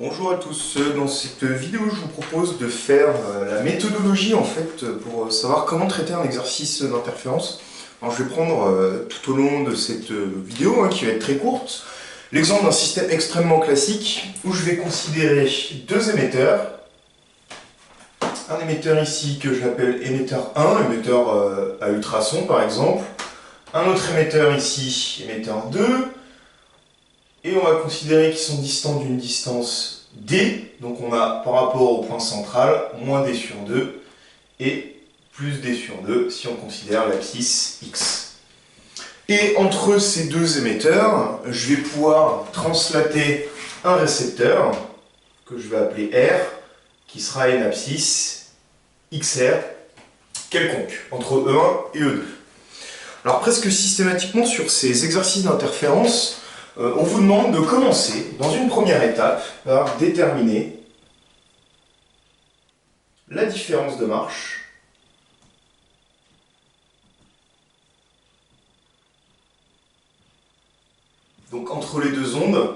Bonjour à tous, dans cette vidéo je vous propose de faire la méthodologie en fait pour savoir comment traiter un exercice d'interférence. Alors je vais prendre tout au long de cette vidéo qui va être très courte l'exemple d'un système extrêmement classique où je vais considérer deux émetteurs. Un émetteur ici que j'appelle émetteur 1, émetteur à ultrasons par exemple. Un autre émetteur ici, émetteur 2. Et on va considérer qu'ils sont distants d'une distance d, donc on a par rapport au point central, moins d sur 2, et plus d sur 2 si on considère l'abscisse x. Et entre ces deux émetteurs, je vais pouvoir translater un récepteur, que je vais appeler R, qui sera une abscisse XR, quelconque, entre E1 et E2. Alors presque systématiquement sur ces exercices d'interférence, on vous demande de commencer, dans une première étape, par déterminer la différence de marche donc entre les deux ondes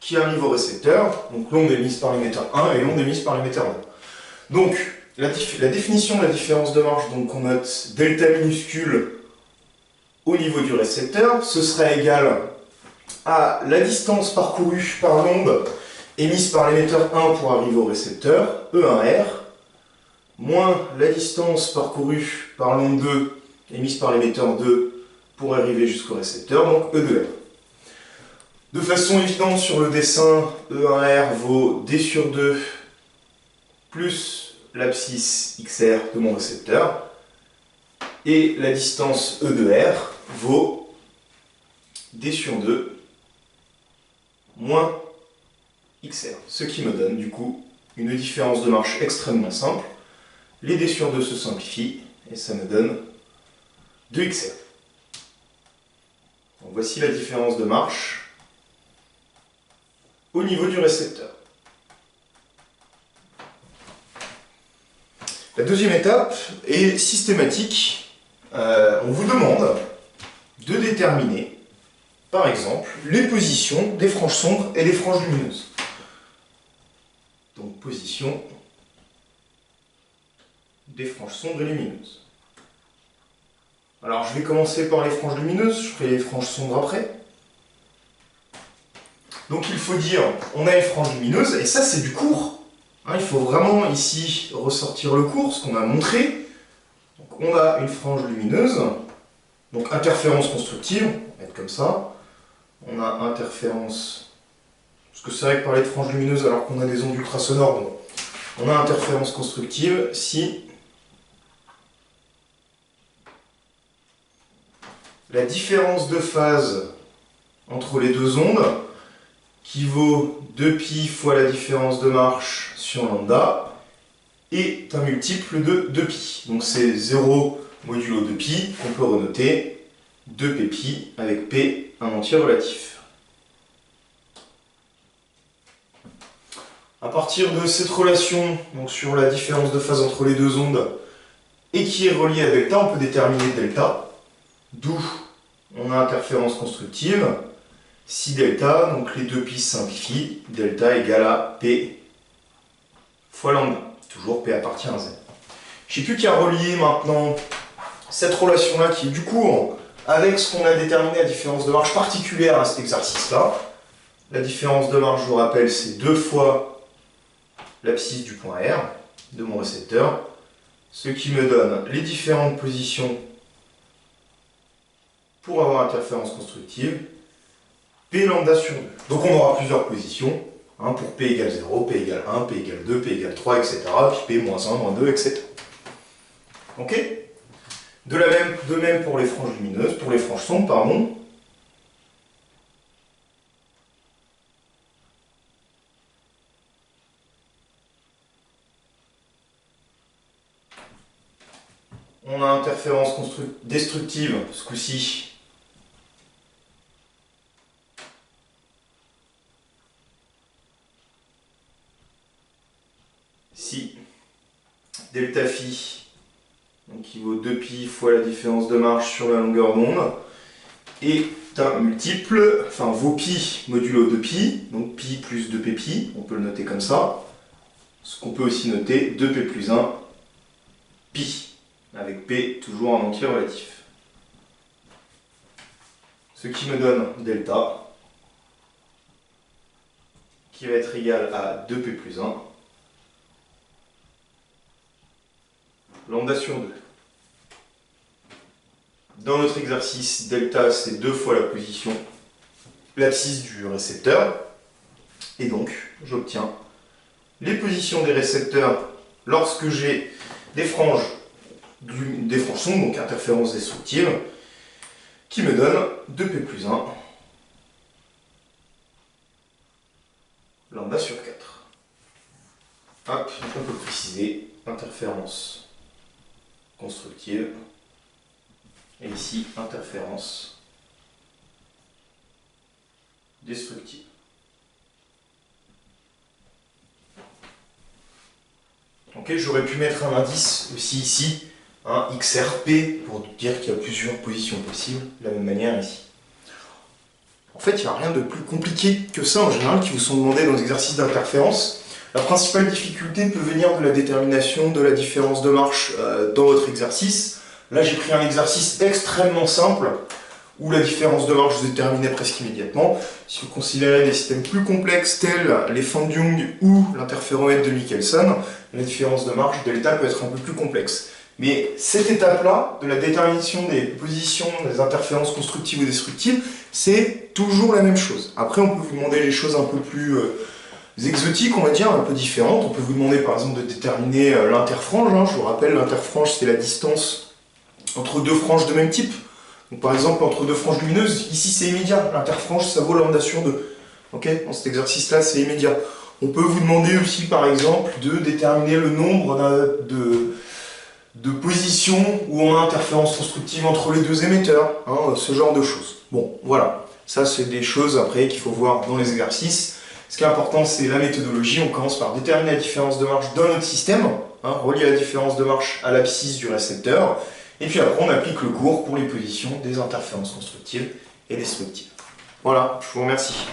qui arrivent au récepteur, donc l'onde émise par l'émetteur 1 et l'onde émise par l'émetteur 2. Donc, la définition de la différence de marche, donc on note delta minuscule au niveau du récepteur, ce serait égal à la distance parcourue par l'onde émise par l'émetteur 1 pour arriver au récepteur, E1R, moins la distance parcourue par l'onde 2 émise par l'émetteur 2 pour arriver jusqu'au récepteur, donc E2R. De façon évidente sur le dessin, E1R vaut D sur 2 plus l'abscisse XR de mon récepteur, et la distance E2R vaut D sur 2 moins XR, ce qui me donne du coup une différence de marche extrêmement simple. Les D sur 2 se simplifient et ça me donne 2XR. Donc voici la différence de marche au niveau du récepteur. La deuxième étape est systématique. On vous demande de déterminer par exemple, les positions des franges sombres et des franges lumineuses. Donc, position des franges sombres et lumineuses. Alors, je vais commencer par les franges lumineuses, je ferai les franges sombres après. Donc, il faut dire, on a une frange lumineuse, et ça, c'est du cours. Il faut vraiment, ici, ressortir le cours, ce qu'on a montré. Donc, on a une frange lumineuse, donc interférence constructive, on va mettre comme ça. On a interférence, parce que c'est vrai que parler de franges lumineuses alors qu'on a des ondes ultrasonores, bon, on a interférence constructive si la différence de phase entre les deux ondes, qui vaut 2π fois la différence de marche sur lambda, est un multiple de 2π. Donc c'est 0 modulo 2π qu'on peut renoter 2pp avec p un entier relatif. À partir de cette relation donc sur la différence de phase entre les deux ondes et qui est reliée à delta, on peut déterminer delta, d'où on a interférence constructive. Si delta, donc les deux pi simplifient, delta égale à p fois lambda. Toujours p appartient à z. Je n'ai plus qu'à relier maintenant cette relation-là qui est du cours avec ce qu'on a déterminé la différence de marche particulière à cet exercice-là. La différence de marche, je vous rappelle, c'est 2 fois l'abscisse du point R de mon récepteur, ce qui me donne les différentes positions pour avoir interférence constructive, P lambda sur 2. Donc on aura plusieurs positions, pour P égale 0, P égale 1, P égale 2, P égale 3, etc. Puis P moins 1, moins 2, etc. Ok ? De même pour les franges lumineuses, pour les franges sombres, pardon. On a interférence destructive, ce coup-ci. Si delta phi, donc qui vaut 2π fois la différence de marche sur la longueur d'onde, est un multiple, enfin vaut pi modulo 2pi, donc pi plus 2ppi, on peut le noter comme ça. Ce qu'on peut aussi noter 2p plus 1 pi, avec p toujours en entier relatif. Ce qui me donne delta, qui va être égal à 2p plus 1, lambda sur 2. Dans notre exercice, delta c'est 2 fois la position, l'abscisse du récepteur, et donc j'obtiens les positions des récepteurs lorsque j'ai des franges sombres, donc interférences destructives, qui me donnent 2p plus 1 lambda sur 4. Hop, on peut préciser interférence constructive, et ici interférence destructive. Ok, j'aurais pu mettre un indice aussi ici, un XRP, pour dire qu'il y a plusieurs positions possibles, de la même manière ici. En fait, il n'y a rien de plus compliqué que ça en général qui vous sont demandés dans les exercices d'interférence. La principale difficulté peut venir de la détermination de la différence de marche dans votre exercice. Là, j'ai pris un exercice extrêmement simple où la différence de marche se déterminait presque immédiatement. Si vous considérez des systèmes plus complexes tels les fentes de Young ou l'interféromètre de Michelson, la différence de marche delta peut être un peu plus complexe. Mais cette étape-là, de la détermination des positions des interférences constructives ou destructives, c'est toujours la même chose. Après, on peut vous demander des choses un peu plus exotiques, on va dire, un peu différentes. On peut vous demander par exemple de déterminer l'interfrange. Je vous rappelle, l'interfrange, c'est la distance entre deux franges de même type. Donc, par exemple, entre deux franges lumineuses, ici c'est immédiat. L'interfrange, ça vaut lambda sur 2. Okay, dans cet exercice-là, c'est immédiat. On peut vous demander aussi, par exemple, de déterminer le nombre de positions où on a interférence constructive entre les deux émetteurs, ce genre de choses. Bon, voilà. Ça, c'est des choses, après, qu'il faut voir dans les exercices. Ce qui est important, c'est la méthodologie. On commence par déterminer la différence de marche dans notre système, relier la différence de marche à l'abscisse du récepteur. Et puis après, on applique le cours pour les positions des interférences constructives et destructives. Voilà, je vous remercie.